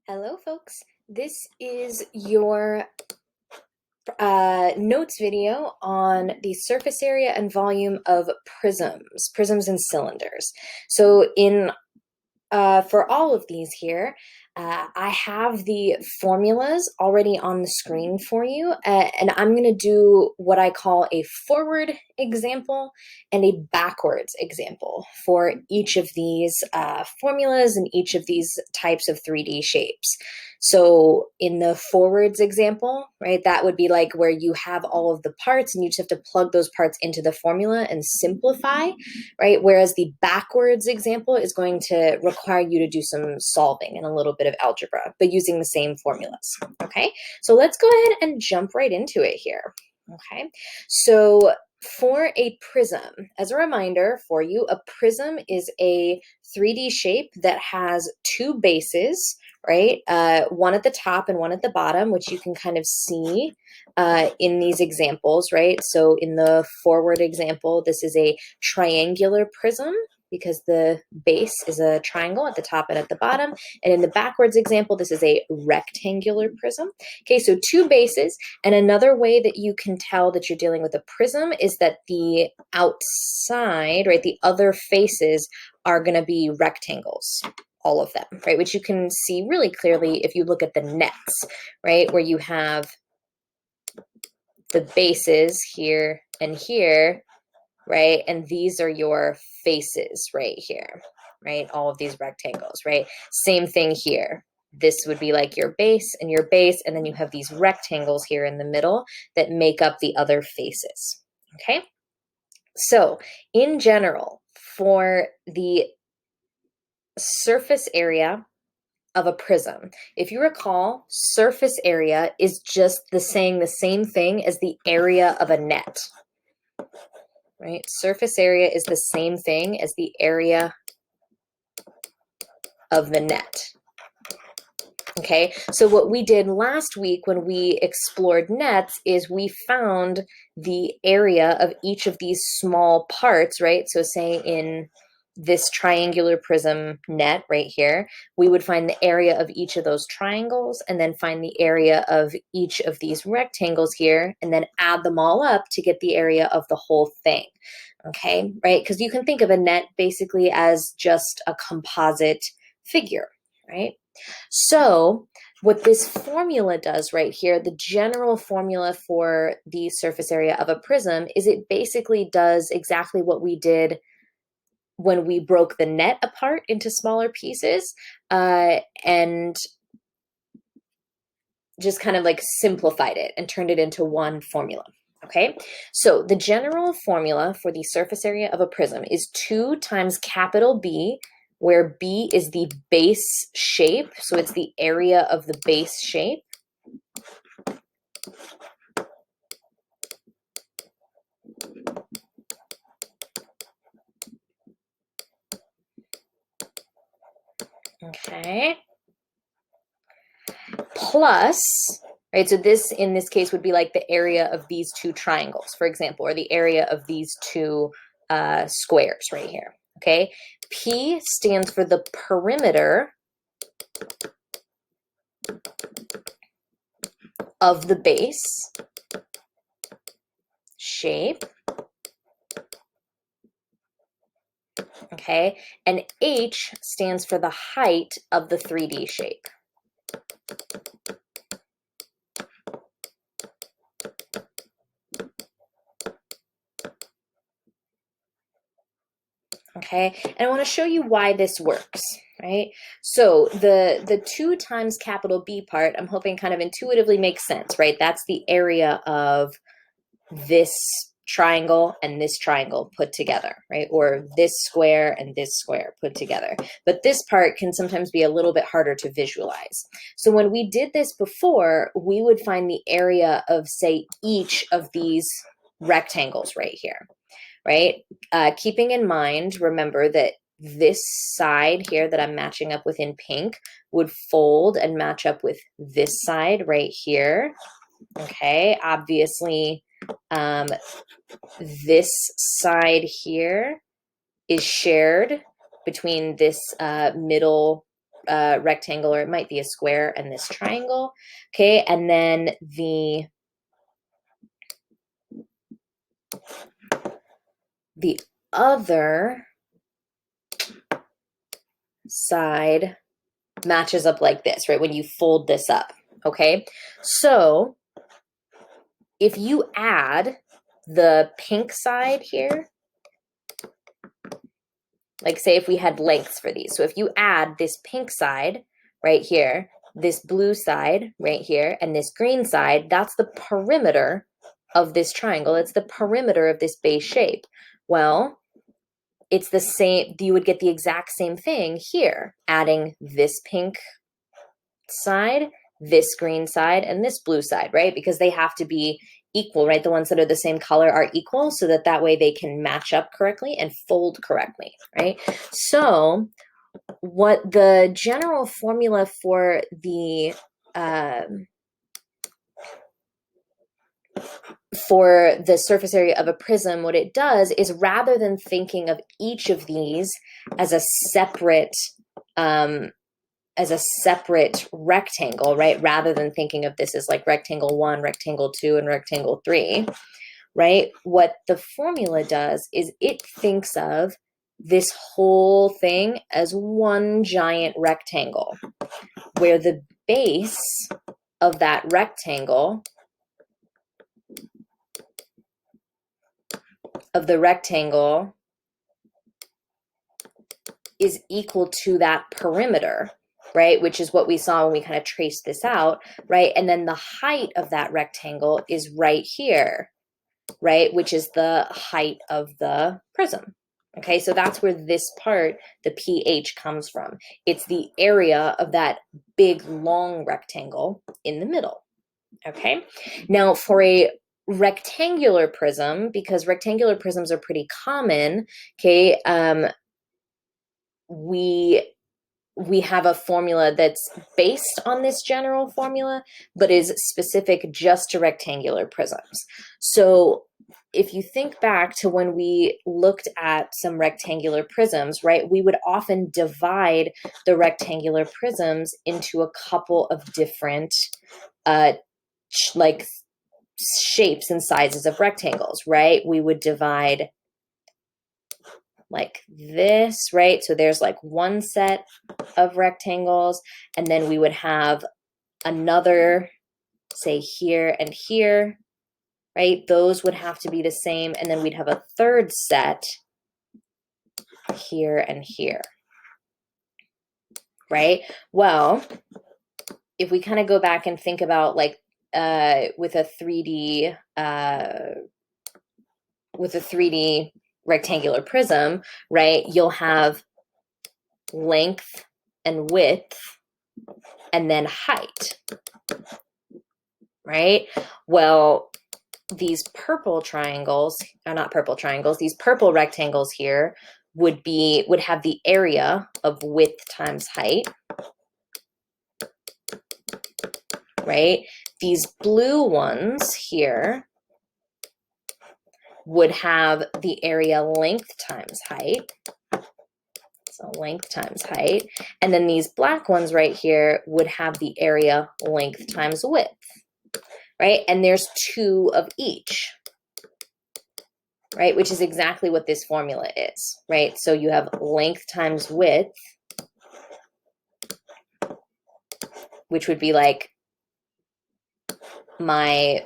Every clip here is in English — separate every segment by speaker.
Speaker 1: Hello, folks. This is your notes video on the surface area and volume of prisms and cylinders. So for all of these here, I have the formulas already on the screen for you, and I'm going to do what I call a forward example and a backwards example for each of these formulas and each of these types of 3D shapes. So in the forwards example, right, that would be like where you have all of the parts and you just have to plug those parts into the formula and simplify, right? Whereas the backwards example is going to require you to do some solving and a little bit of algebra, but using the same formulas, okay? So let's go ahead and jump right into it here, okay? So for a prism, as a reminder for you, a prism is a 3D shape that has two bases, right? One at the top and one at the bottom, which you can kind of see in these examples, right? So in the forward example, this is a triangular prism because the base is a triangle at the top and at the bottom. And in the backwards example, this is a rectangular prism. Okay, so two bases. And another way that you can tell that you're dealing with a prism is that the outside, right, the other faces are going to be rectangles, all of them, right, which you can see really clearly if you look at the nets, right, where you have the bases here and here, right, and these are your faces right here, right, all of these rectangles, right? Same thing here. This would be like your base, and then you have these rectangles here in the middle that make up the other faces, okay? So in general, for the surface area of a prism, if you recall, surface area is just saying the same thing as the area of a net, right? Surface area is the same thing as the area of the net. Okay, so what we did last week when we explored nets is we found the area of each of these small parts, right? So say in this triangular prism net right here, we would find the area of each of those triangles and then find the area of each of these rectangles here and then add them all up to get the area of the whole thing. Okay, right? Because you can think of a net basically as just a composite figure, right? So what this formula does right here, the general formula for the surface area of a prism, is it basically does exactly what we did when we broke the net apart into smaller pieces and just kind of like simplified it and turned it into one formula. Okay, so the general formula for the surface area of a prism is 2 times capital B, where B is the base shape, so it's the area of the base shape, okay, plus, right, so this in this case would be like the area of these two triangles, for example, or the area of these two squares right here, okay? P stands for the perimeter of the base shape, okay? And H stands for the height of the 3D shape. Okay, and I want to show you why this works, right? So the 2 times capital B part, I'm hoping kind of intuitively makes sense, right? That's the area of this triangle and this triangle put together, right? Or this square and this square put together. But this part can sometimes be a little bit harder to visualize. So when we did this before, we would find the area of, say, each of these rectangles right here, right? Keeping in mind, remember that this side here that I'm matching up with in pink would fold and match up with this side right here. Okay, obviously, this side here is shared between this middle rectangle, or it might be a square and this triangle. Okay, and then the other side matches up like this, right? When you fold this up, okay? So if you add the pink side here, like say if we had lengths for these, so if you add this pink side right here, this blue side right here, and this green side, that's the perimeter of this triangle. It's the perimeter of this base shape. Well, it's the same, you would get the exact same thing here, adding this pink side, this green side, and this blue side, right? Because they have to be equal, right? The ones that are the same color are equal so that way they can match up correctly and fold correctly, right? So what the general formula for the surface area of a prism, what it does is, rather than thinking of each of these as a separate rectangle, right? Rather than thinking of this as like rectangle 1, rectangle 2, and rectangle 3, right? What the formula does is it thinks of this whole thing as one giant rectangle, where the base of that rectangle, is equal to that perimeter, right? Which is what we saw when we kind of traced this out, right? And then the height of that rectangle is right here, right? Which is the height of the prism. Okay, so that's where this part, the pH, comes from. It's the area of that big long rectangle in the middle. Okay, now for a rectangular prism, because rectangular prisms are pretty common, okay, we have a formula that's based on this general formula, but is specific just to rectangular prisms. So if you think back to when we looked at some rectangular prisms, right, we would often divide the rectangular prisms into a couple of different like shapes and sizes of rectangles, right? We would divide like this, right? So there's like one set of rectangles, and then we would have another, say here and here, right? Those would have to be the same, and then we'd have a third set here and here, right? Well, if we kind of go back and think about like with a 3D rectangular prism, right, you'll have length and width and then height, right? Well, these purple triangles, or not purple triangles, these purple rectangles here would have the area of width times height, right? These blue ones here would have the area length times height. So length times height. And then these black ones right here would have the area length times width, right? And there's two of each, right? Which is exactly what this formula is, right? So you have length times width, which would be like my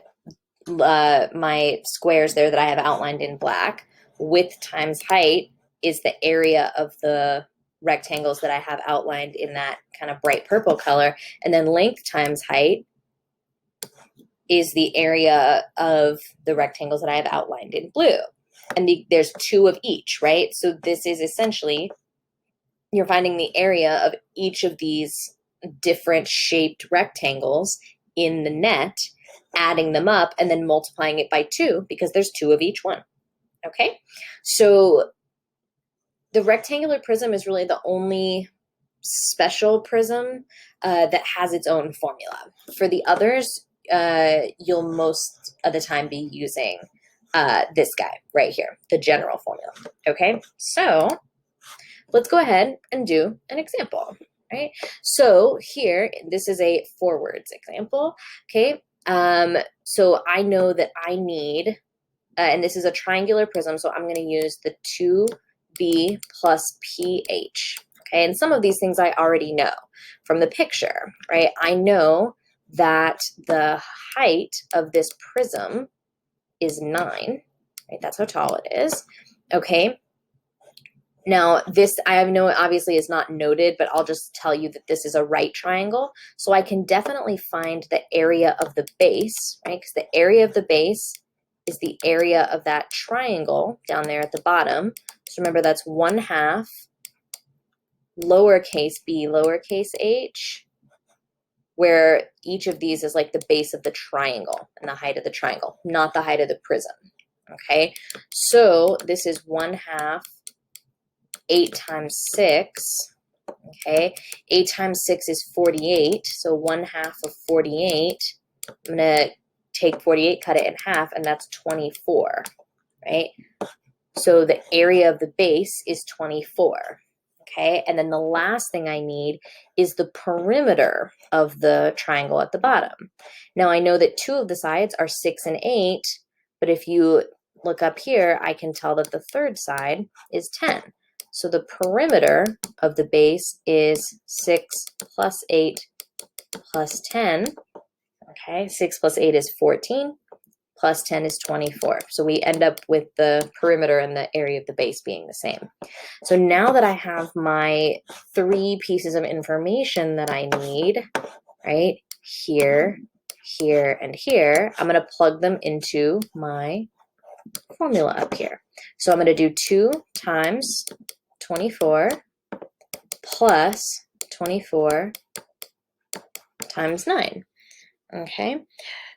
Speaker 1: squares there that I have outlined in black. Width times height is the area of the rectangles that I have outlined in that kind of bright purple color. And then length times height is the area of the rectangles that I have outlined in blue. And there's two of each, right? So this is essentially, you're finding the area of each of these different shaped rectangles in the net, adding them up, and then multiplying it by 2 because there's 2 of each one. Okay, so the rectangular prism is really the only special prism that has its own formula. For the others, you'll most of the time be using this guy right here, the general formula. Okay, so let's go ahead and do an example. right? So here, this is a forwards example, okay? So I know that I need, and this is a triangular prism, so I'm going to use the 2b plus ph, okay? And some of these things I already know from the picture, right? I know that the height of this prism is 9, right? That's how tall it is, okay? Now, this, I know obviously is not noted, but I'll just tell you that this is a right triangle. So I can definitely find the area of the base, right? Because the area of the base is the area of that triangle down there at the bottom. So remember, that's 1/2 lowercase b, lowercase h, where each of these is like the base of the triangle and the height of the triangle, not the height of the prism, okay? So this is 1/2 8 times 6, okay? 8 times 6 is 48, so 1/2 of 48. I'm going to take 48, cut it in half, and that's 24, right? So the area of the base is 24, okay? And then the last thing I need is the perimeter of the triangle at the bottom. Now, I know that 2 of the sides are 6 and 8, but if you look up here, I can tell that the third side is 10. So the perimeter of the base is 6 plus 8 plus 10. Okay, 6 plus 8 is 14, plus 10 is 24. So we end up with the perimeter and the area of the base being the same. So now that I have my 3 pieces of information that I need, right, here, here, and here, I'm going to plug them into my formula up here. So I'm going to do 2 times 24 plus 24 times 9. Okay,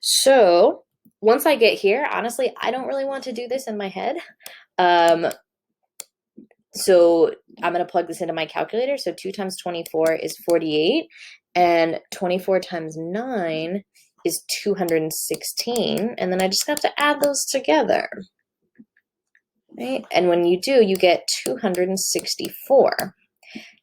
Speaker 1: so once I get here, honestly, I don't really want to do this in my head. So I'm going to plug this into my calculator. So 2 times 24 is 48, and 24 times 9 is 216, and then I just have to add those together. Right? And when you do, you get 264.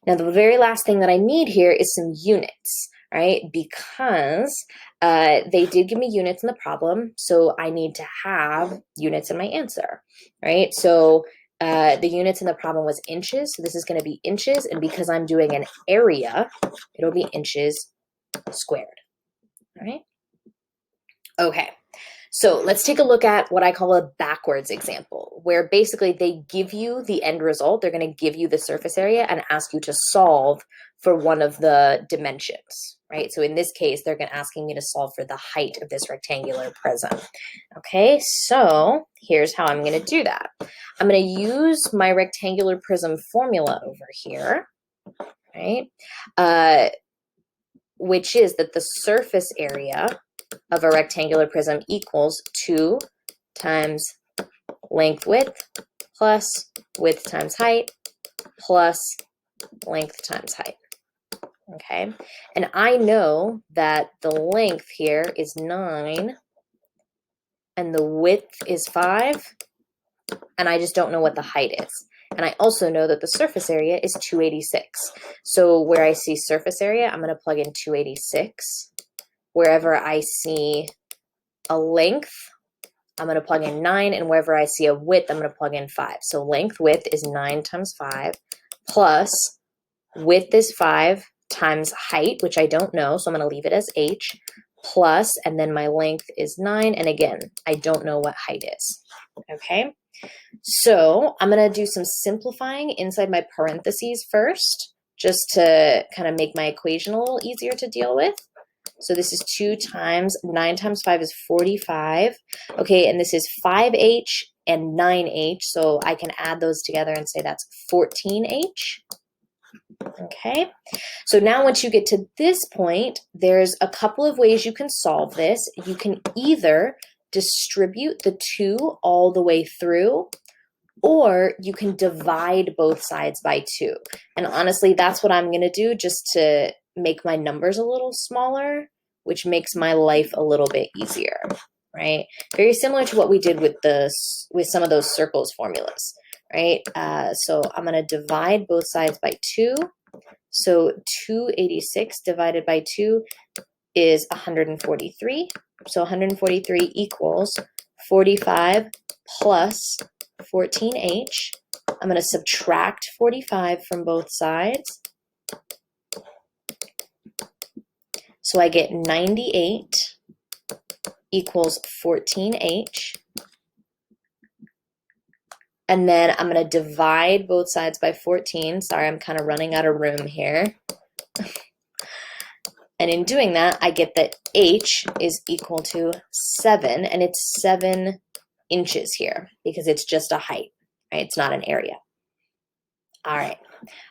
Speaker 1: Now, the very last thing that I need here is some units, right? Because they did give me units in the problem, so I need to have units in my answer, right? So the units in the problem was inches, so this is going to be inches, and because I'm doing an area, it'll be inches squared, all right? Okay. So let's take a look at what I call a backwards example, where basically they give you the end result. They're going to give you the surface area and ask you to solve for one of the dimensions, right? So in this case, they're asking me to solve for the height of this rectangular prism. Okay, so here's how I'm going to do that. I'm going to use my rectangular prism formula over here, right? Which is that the surface area of a rectangular prism equals 2 times length width plus width times height plus length times height. Okay, and I know that the length here is 9 and the width is 5, and I just don't know what the height is. And I also know that the surface area is 286. So where I see surface area, I'm going to plug in 286. Wherever I see a length, I'm going to plug in 9, and wherever I see a width, I'm going to plug in 5. So length width is 9 times 5, plus width is 5 times height, which I don't know, so I'm going to leave it as h, plus, and then my length is 9, and again, I don't know what height is. Okay, so I'm going to do some simplifying inside my parentheses first, just to kind of make my equation a little easier to deal with. So this is 2 times 9 times 5 is 45. Okay, and this is 5h and 9h, so I can add those together and say that's 14h. Okay, so now once you get to this point, there's a couple of ways you can solve this. You can either distribute the 2 all the way through, or you can divide both sides by 2. And honestly, that's what I'm going to do, just to make my numbers a little smaller, which makes my life a little bit easier, right? Very similar to what we did with some of those circles formulas, right? So I'm going to divide both sides by 2. So 286 divided by 2 is 143. So 143 equals 45 plus 14H. I'm going to subtract 45 from both sides. So I get 98 equals 14H. And then I'm going to divide both sides by 14. Sorry, I'm kind of running out of room here. And in doing that, I get that H is equal to 7, and it's 7 inches here because it's just a height, right? It's not an area. All right.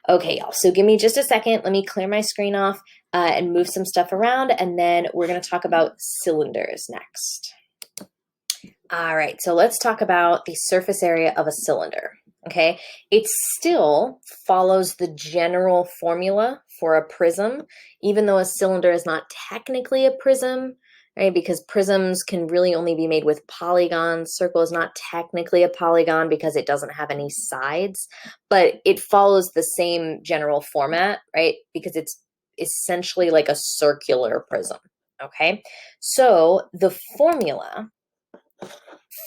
Speaker 1: Okay, y'all. So give me just a second. Let me clear my screen off and move some stuff around, and then we're going to talk about cylinders next. All right, so let's talk about the surface area of a cylinder, okay? It still follows the general formula for a prism, even though a cylinder is not technically a prism, right? Because prisms can really only be made with polygons. Circle is not technically a polygon because it doesn't have any sides, but it follows the same general format, right? Because it's essentially like a circular prism, okay? So the formula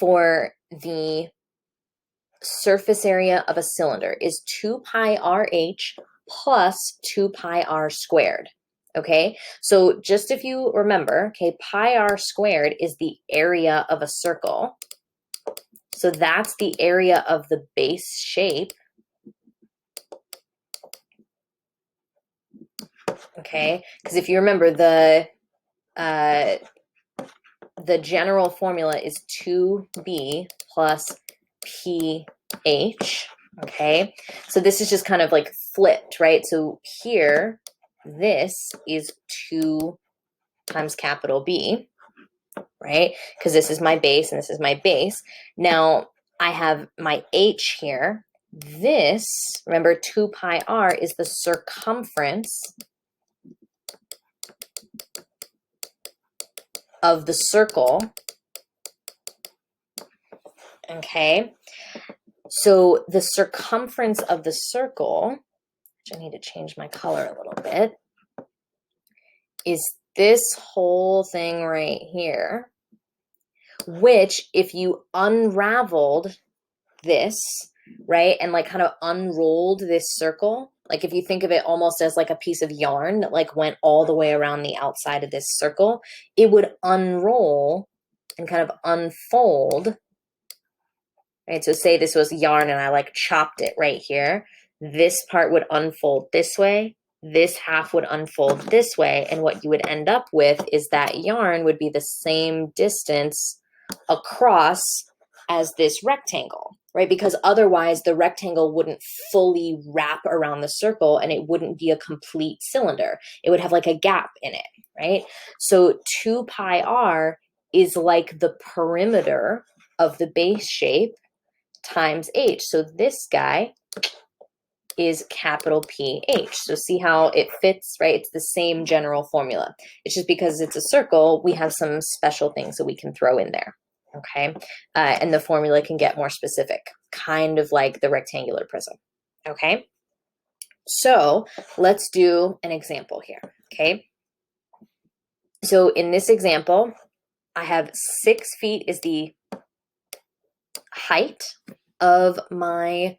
Speaker 1: for the surface area of a cylinder is 2 pi RH plus 2 pi r squared. Okay, so just if you remember, okay, pi r squared is the area of a circle. So that's the area of the base shape. Okay, because if you remember, the general formula is 2b plus ph, okay? So this is just kind of like flipped, right? So here, this is 2 times capital B, right? Because this is my base and this is my base. Now, I have my h here. This, remember, 2 pi r is the circumference of the circle, okay? So the circumference of the circle, which I need to change my color a little bit, is this whole thing right here, which if you unraveled this, right, and like kind of unrolled this circle, like if you think of it almost as like a piece of yarn that like went all the way around the outside of this circle, it would unroll and kind of unfold, right? So say this was yarn and I like chopped it right here. This part would unfold this way. This half would unfold this way. And what you would end up with is that yarn would be the same distance across as this rectangle, right? Because otherwise the rectangle wouldn't fully wrap around the circle and it wouldn't be a complete cylinder. It would have like a gap in it, right? So 2 pi r is like the perimeter of the base shape times h. So this guy is capital PH. So see how it fits, right? It's the same general formula. It's just because it's a circle, we have some special things that we can throw in there, okay? And the formula can get more specific, kind of like the rectangular prism, okay? So let's do an example here, okay? So in this example, I have 6 feet is the height of my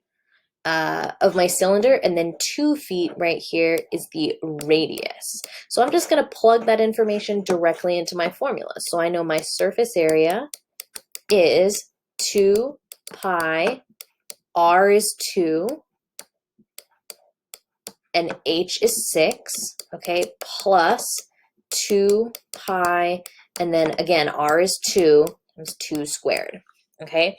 Speaker 1: cylinder, and then 2 feet right here is the radius. So I'm just going to plug that information directly into my formula. So I know my surface area is 2 pi, r is 2, and h is 6, okay, plus 2 pi, and then again, r is 2, times 2 squared, okay?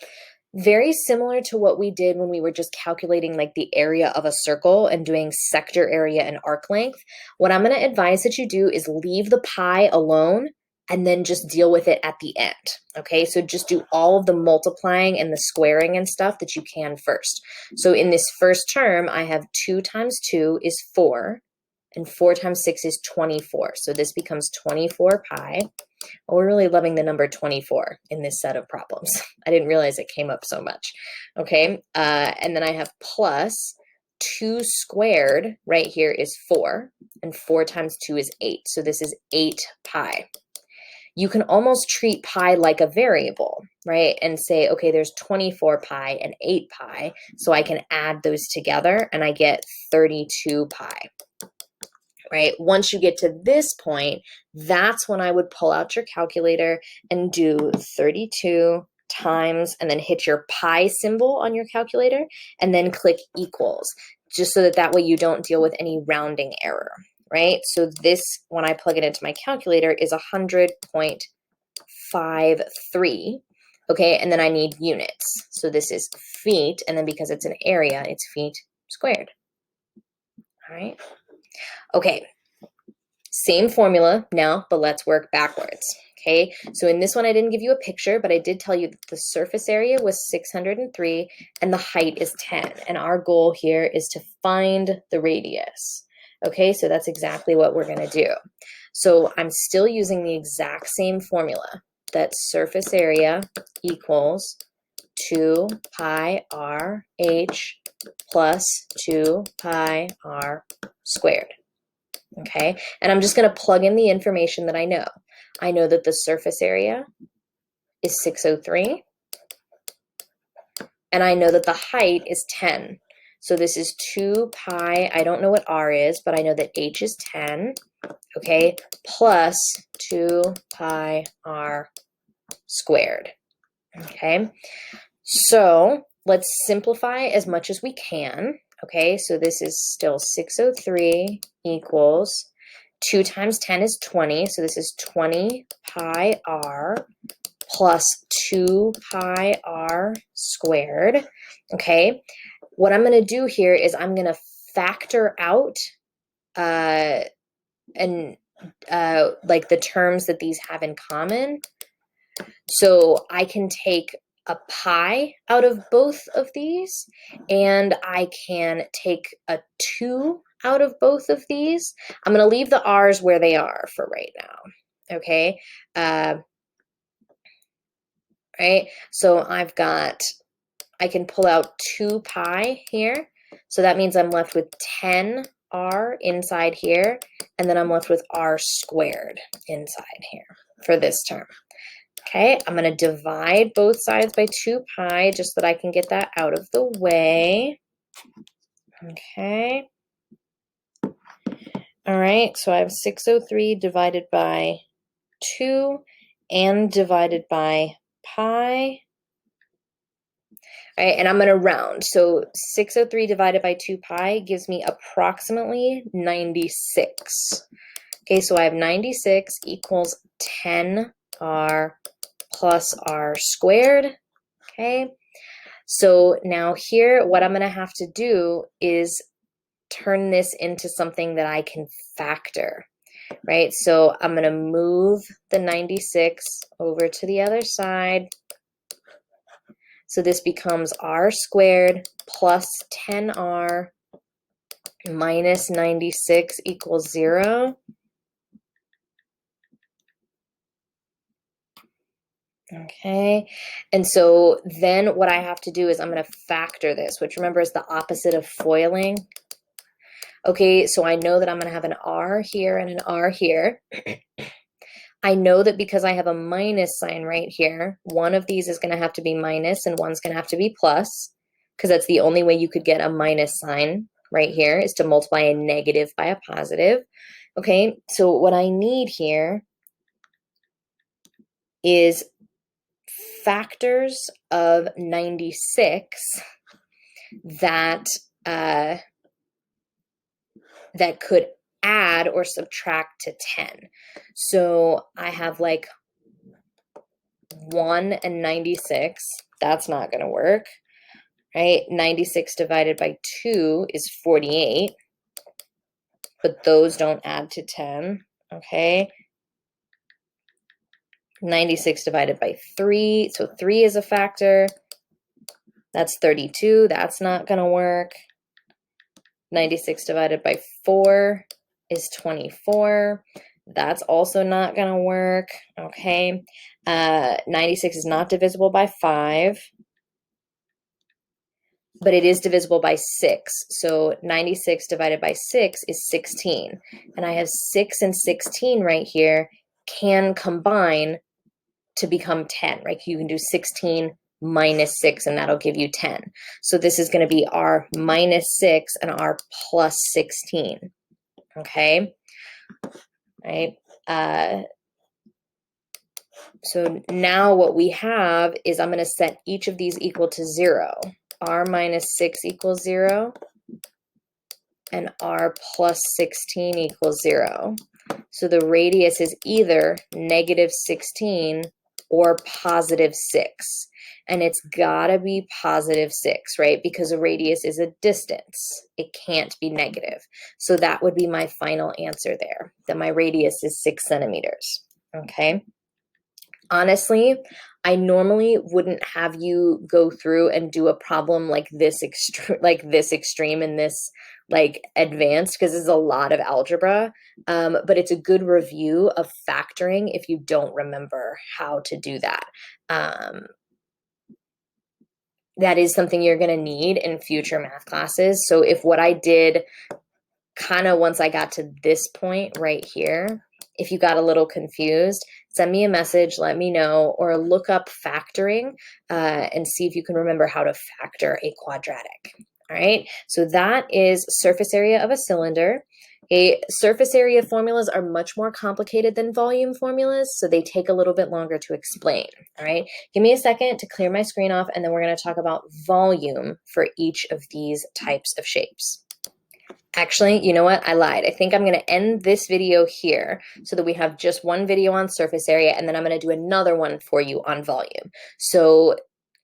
Speaker 1: Very similar to what we did when we were just calculating like the area of a circle and doing sector area and arc length. What I'm going to advise that you do is leave the pi alone and then just deal with it at the end, okay? So just do all of the multiplying and the squaring and stuff that you can first. So in this first term, I have 2 times 2 is 4, and 4 times 6 is 24. So this becomes 24 pi. Well, we're really loving the number 24 in this set of problems. I didn't realize it came up so much. Okay, and then I have plus 2 squared right here is 4, and 4 times 2 is 8. So this is 8 pi. You can almost treat pi like a variable, right? And say, okay, there's 24 pi and 8 pi, so I can add those together and I get 32 pi, right? Once you get to this point, that's when I would pull out your calculator and do 32 times, and then hit your pi symbol on your calculator, and then click equals, just so that that way you don't deal with any rounding error, right? So this, when I plug it into my calculator, is 100.53, okay? And then I need units. So this is feet, and then because it's an area, it's feet squared, all right? Okay, same formula now, but let's work backwards. Okay, so in this one, I didn't give you a picture, but I did tell you that the surface area was 603 and the height is 10. And our goal here is to find the radius. Okay, so that's exactly what we're going to do. So I'm still using the exact same formula, that surface area equals 2 pi r h plus 2 pi r squared. Okay, and I'm just going to plug in the information that I know. I know that the surface area is 603, and I know that the height is 10. So this is 2 pi, I don't know what r is, but I know that h is 10, okay, plus 2 pi r squared, okay? So let's simplify as much as we can, okay? So this is still 603 equals 2 times 10 is 20, so this is 20 pi r plus 2 pi r squared, okay? What I'm going to do here is I'm going to factor out like the terms that these have in common. So I can take a pi out of both of these, and I can take a 2 out of both of these. I'm going to leave the r's where they are for right now, okay? Right, so I can pull out 2 pi here, so that means I'm left with 10 r inside here, and then I'm left with r squared inside here for this term. Okay, I'm going to divide both sides by 2 pi just so that I can get that out of the way. Okay. All right, so I have 603 divided by 2 and divided by pi. All right, and I'm going to round. So 603 divided by 2 pi gives me approximately 96. Okay, so I have 96 equals 10r plus r squared. Okay, so now here, what I'm going to have to do is turn this into something that I can factor, right? So I'm going to move the 96 over to the other side. So this becomes r squared plus 10r minus 96 equals 0. Okay, and so then what I have to do is I'm going to factor this, which remember is the opposite of foiling. Okay, so I know that I'm going to have an r here and an r here. I know that because I have a minus sign right here, one of these is going to have to be minus and one's going to have to be plus, because that's the only way you could get a minus sign right here, is to multiply a negative by a positive. Okay, so what I need here is factors of 96 that that could add or subtract to 10. So I have like 1 and 96. That's not going to work, right? 96 divided by 2 is 48, but those don't add to 10, okay? 96 divided by 3, so 3 is a factor. That's 32. That's not going to work. 96 divided by 4 is 24. That's also not going to work, okay? 96 is not divisible by 5. but it is divisible by 6. So 96 divided by 6 is 16. And I have 6 and 16 right here can combine to become 10, right? You can do 16 minus 6, and that'll give you 10. So this is going to be our minus 6 and our plus 16, okay? Right? So now what we have is I'm going to set each of these equal to 0. R minus 6 equals 0, and R plus 16 equals 0. So the radius is either negative 16 or positive 6. And it's got to be positive 6, right? Because a radius is a distance. It can't be negative. So that would be my final answer there, that my radius is 6 centimeters, okay? Honestly, I normally wouldn't have you go through and do a problem like this extreme and this like advanced, because there's a lot of algebra, but it's a good review of factoring if you don't remember how to do that. That is something you're going to need in future math classes. So if what I did kind of once I got to this point right here, if you got a little confused, send me a message, let me know, or look up factoring and see if you can remember how to factor a quadratic. All right, so that is surface area of a cylinder. Okay, surface area formulas are much more complicated than volume formulas, so they take a little bit longer to explain. All right, give me a second to clear my screen off, and then we're going to talk about volume for each of these types of shapes. Actually, you know what? I lied. I think I'm going to end this video here so that we have just one video on surface area, and then I'm going to do another one for you on volume. So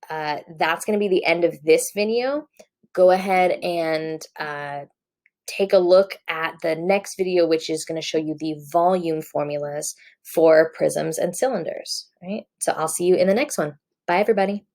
Speaker 1: that's going to be the end of this video. Go ahead and take a look at the next video, which is going to show you the volume formulas for prisms and cylinders. Right? So I'll see you in the next one. Bye, everybody.